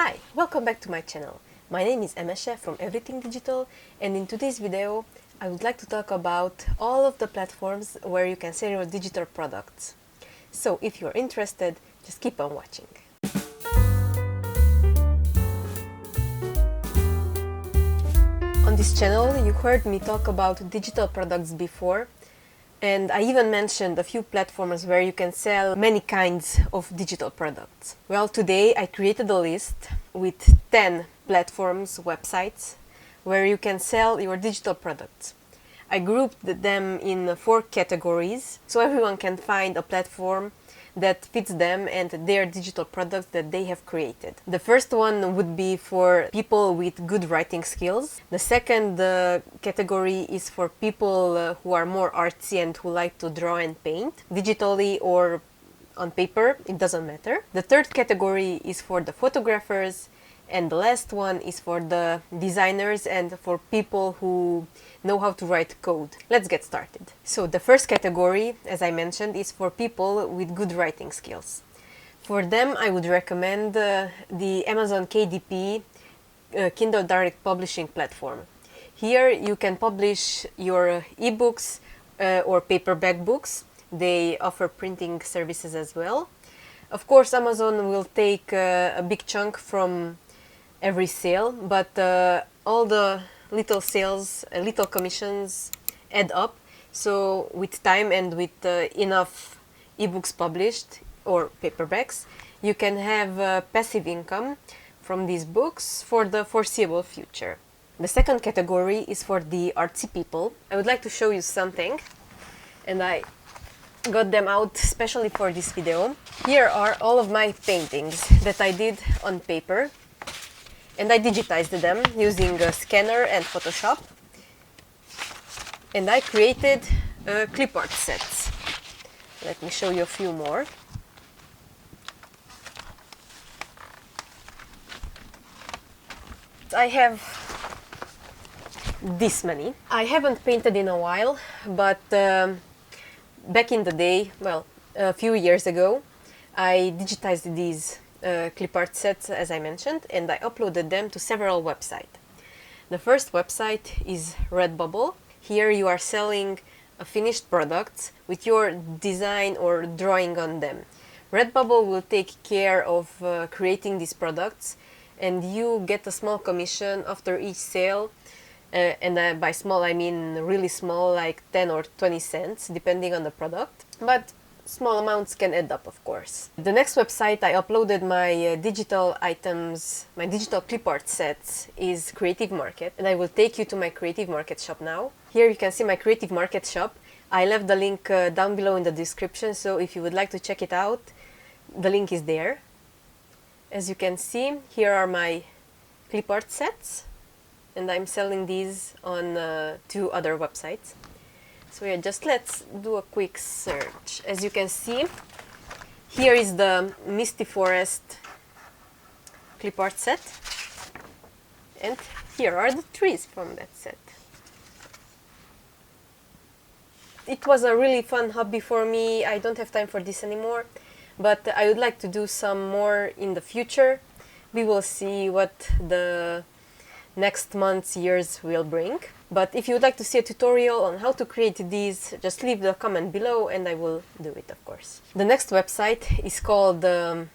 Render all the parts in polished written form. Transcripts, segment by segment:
Hi, welcome back to my channel. My name is Emese from Everything Digital, and in today's video I would like to talk about all of the platforms where you can sell your digital products. So if you're interested, just keep on watching. On this channel you heard me talk about digital products before, and I even mentioned a few platforms where you can sell many kinds of digital products. Well, today I created a list with 10 platforms, websites, where you can sell your digital products. I grouped them in 4 categories, so everyone can find a platform that fits them and their digital products that they have created. The first one would be for people with good writing skills. The second category is for people who are more artsy and who like to draw and paint, digitally or on paper, it doesn't matter. The third category is for the photographers, and the last one is for the designers and for people who know how to write code. Let's get started. So the first category, as I mentioned, is for people with good writing skills. For them, I would recommend the Amazon KDP Kindle Direct Publishing platform. Here you can publish your ebooks or paperback books. They offer printing services as well. Of course, Amazon will take a big chunk from every sale, but all the little sales, little commissions add up. So with time and with enough ebooks published or paperbacks, you can have passive income from these books for the foreseeable future. The second category is for the artsy people. I would like to show you something, and I got them out especially for this video. Here are all of my paintings that I did on paper, and I digitized them using a scanner and Photoshop. And I created clip art sets. Let me show you a few more. I have this many. I haven't painted in a while, but back in the day, well, a few years ago, I digitized these clip art sets, as I mentioned, and I uploaded them to several websites. The first website is Redbubble. Here you are selling a finished product with your design or drawing on them. Redbubble will take care of creating these products, and you get a small commission after each sale. And by small I mean really small, like 10 or 20 cents, depending on the product. But small amounts can add up, of course. The next website I uploaded my digital items, my digital clip art sets, is Creative Market, and I will take you to my Creative Market shop now. Here you can see my Creative Market shop. I left the link down below in the description, so if you would like to check it out, the link is there. As you can see, here are my clip art sets, and I'm selling these on 2 other websites. So yeah, just let's do a quick search. As you can see, here is the Misty Forest clip art set, and here are the trees from that set. It was a really fun hobby for me. I don't have time for this anymore, but I would like to do some more in the future. We will see what the next months, years will bring. But if you would like to see a tutorial on how to create these, just leave the comment below and I will do it, of course. The next website is called The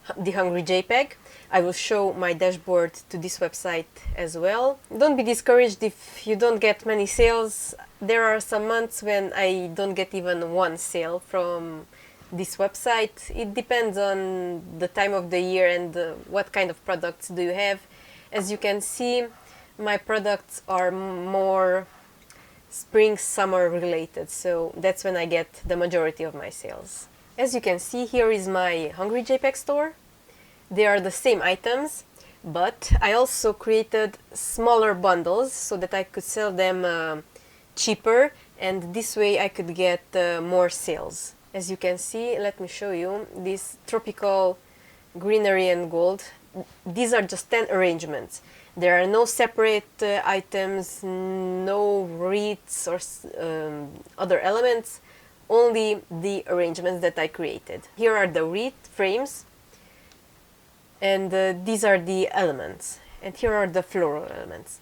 Hungry JPEG. I will show my dashboard to this website as well. Don't be discouraged if you don't get many sales. There are some months when I don't get even one sale from this website. It depends on the time of the year and what kind of products do you have. As you can see, my products are more spring-summer related, so that's when I get the majority of my sales. As you can see, here is my Hungry JPEG store. They are the same items, but I also created smaller bundles so that I could sell them cheaper, and this way I could get more sales. As you can see, let me show you this tropical greenery and gold. These are just 10 arrangements. There are no separate items, no wreaths or other elements, only the arrangements that I created. Here are the wreath frames. And these are the elements, and here are the floral elements.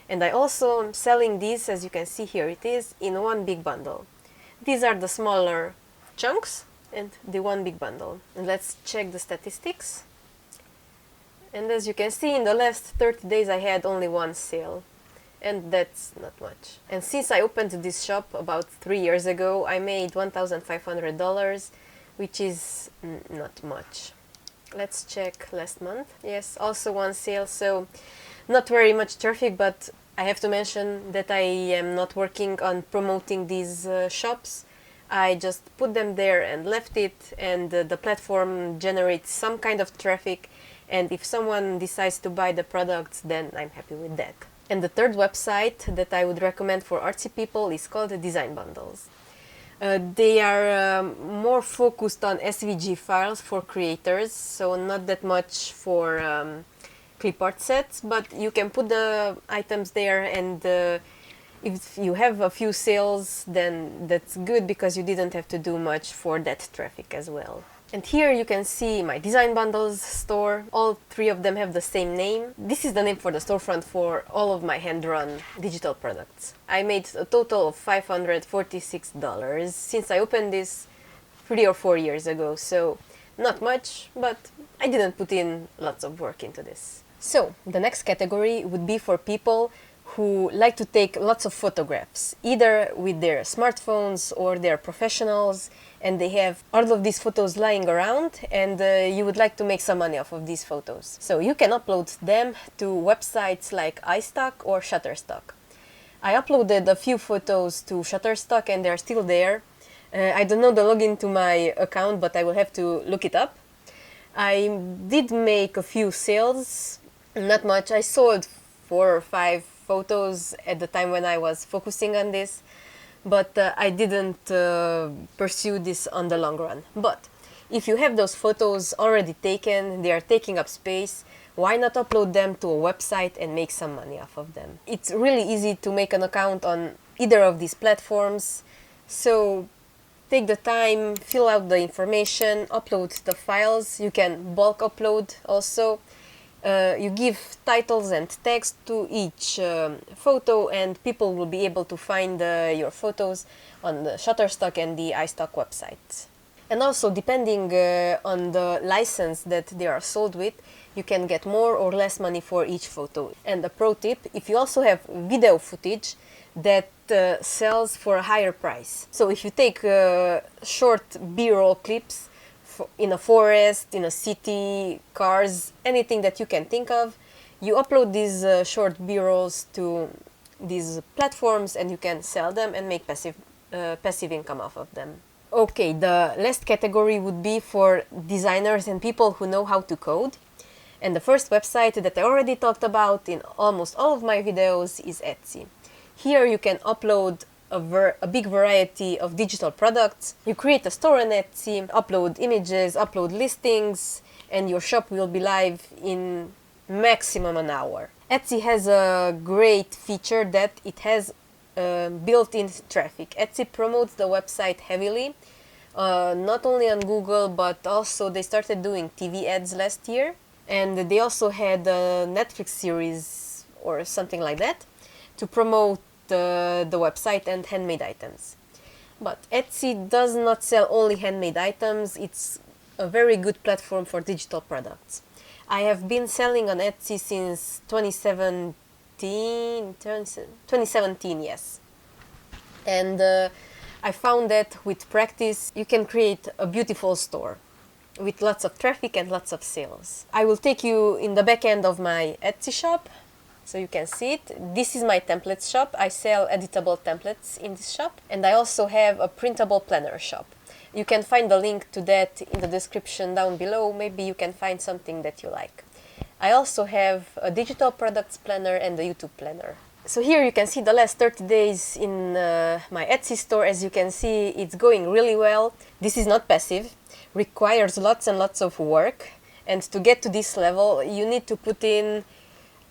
And I also am selling these, as you can see here it is, in one big bundle. These are the smaller chunks and the one big bundle. And let's check the statistics. And as you can see, in the last 30 days I had only one sale. And that's not much. And since I opened this shop about 3 years ago, I made $1,500, which is not much. Let's check last month. Yes, also one sale, so not very much traffic, but I have to mention that I am not working on promoting these shops. I just put them there and left it, and the platform generates some kind of traffic, and if someone decides to buy the products, then I'm happy with that. And the third website that I would recommend for artsy people is called Design Bundles. They are more focused on SVG files for creators, so not that much for clip art sets, but you can put the items there, and if you have a few sales, then that's good because you didn't have to do much for that traffic as well. And here you can see my Design Bundles store. All three of them have the same name. This is the name for the storefront for all of my hand-drawn digital products. I made a total of $546 since I opened this 3 or 4 years ago, so not much, but I didn't put in lots of work into this. So, the next category would be for people who like to take lots of photographs, either with their smartphones or they're professionals, and they have all of these photos lying around, and you would like to make some money off of these photos. So you can upload them to websites like iStock or Shutterstock. I uploaded a few photos to Shutterstock and they're still there. I don't know the login to my account, but I will have to look it up. I did make a few sales, not much. I sold 4 or 5 photos at the time when I was focusing on this, but I didn't pursue this on the long run. But if you have those photos already taken, they are taking up space, why not upload them to a website and make some money off of them? It's really easy to make an account on either of these platforms, so take the time, fill out the information, upload the files. You can bulk upload also. You give titles and text to each photo, and people will be able to find your photos on the Shutterstock and the iStock websites. And also, depending on the license that they are sold with, you can get more or less money for each photo. And a pro tip, if you also have video footage that sells for a higher price. So if you take short B-roll clips in a forest, in a city, cars, anything that you can think of, you upload these short B-rolls to these platforms and you can sell them and make passive income off of them. Okay, the last category would be for designers and people who know how to code. And the first website that I already talked about in almost all of my videos is Etsy. Here you can upload a big variety of digital products. You create a store on Etsy, upload images, upload listings, and your shop will be live in maximum an hour. Etsy has a great feature that it has built-in traffic. Etsy promotes the website heavily, not only on Google, but also they started doing TV ads last year, and they also had a Netflix series or something like that to promote the website and handmade items. But Etsy does not sell only handmade items. It's a very good platform for digital products. I have been selling on Etsy since 2017, yes. And I found that with practice you can create a beautiful store with lots of traffic and lots of sales. I will take you in the back end of my Etsy shop so you can see it. This is my templates shop. I sell editable templates in this shop, and I also have a printable planner shop. You can find the link to that in the description down below. Maybe you can find something that you like. I also have a digital products planner and a YouTube planner. So here you can see the last 30 days in my Etsy store. As you can see, it's going really well. This is not passive, requires lots and lots of work, and to get to this level you need to put in,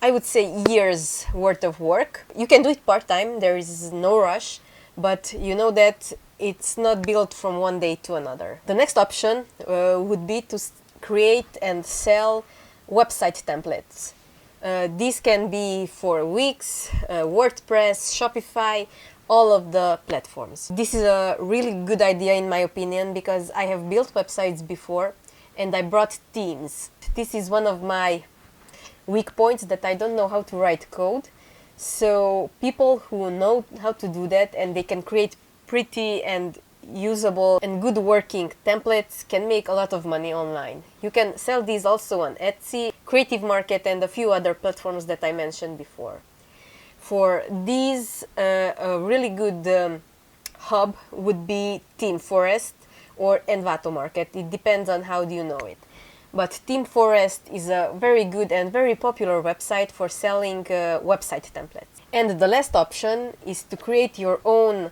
I would say, years worth of work. You can do it part-time, there is no rush, but you know that it's not built from one day to another. The next option would be to create and sell website templates. These can be for Wix, WordPress, Shopify, all of the platforms. This is a really good idea in my opinion because I have built websites before and I brought themes. This is one of my weak points, that I don't know how to write code. So people who know how to do that and they can create pretty and usable and good working templates can make a lot of money online. You can sell these also on Etsy, Creative Market and a few other platforms that I mentioned before. For these, a really good hub would be ThemeForest or Envato Market. It depends on how do you know it. But ThemeForest is a very good and very popular website for selling website templates. And the last option is to create your own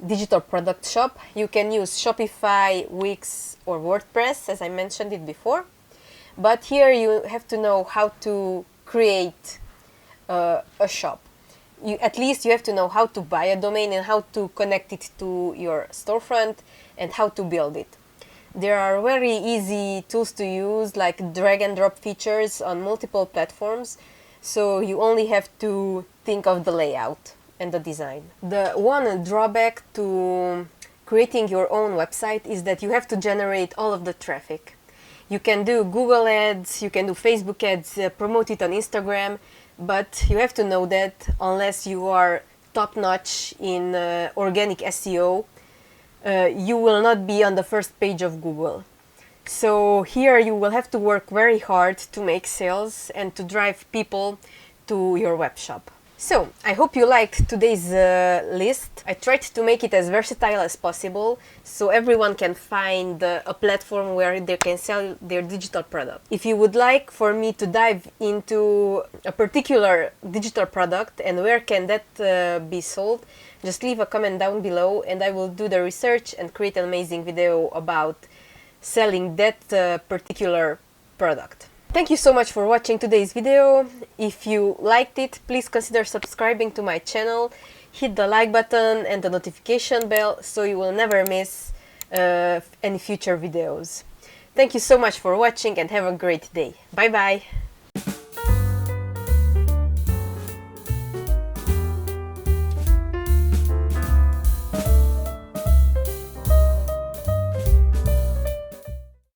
digital product shop. You can use Shopify, Wix or WordPress, as I mentioned it before. But here you have to know how to create a shop. At least you have to know how to buy a domain and how to connect it to your storefront and how to build it. There are very easy tools to use, like drag and drop features on multiple platforms, so you only have to think of the layout and the design. The one drawback to creating your own website is that you have to generate all of the traffic. You can do Google ads, you can do Facebook ads, promote it on Instagram, but you have to know that unless you are top-notch in organic SEO, you will not be on the first page of Google. So here you will have to work very hard to make sales and to drive people to your web shop. So, I hope you liked today's list. I tried to make it as versatile as possible so everyone can find a platform where they can sell their digital product. If you would like for me to dive into a particular digital product and where can that be sold, just leave a comment down below and I will do the research and create an amazing video about selling that particular product. Thank you so much for watching today's video. If you liked it, please consider subscribing to my channel, hit the like button and the notification bell so you will never miss any future videos. Thank you so much for watching and have a great day. Bye bye!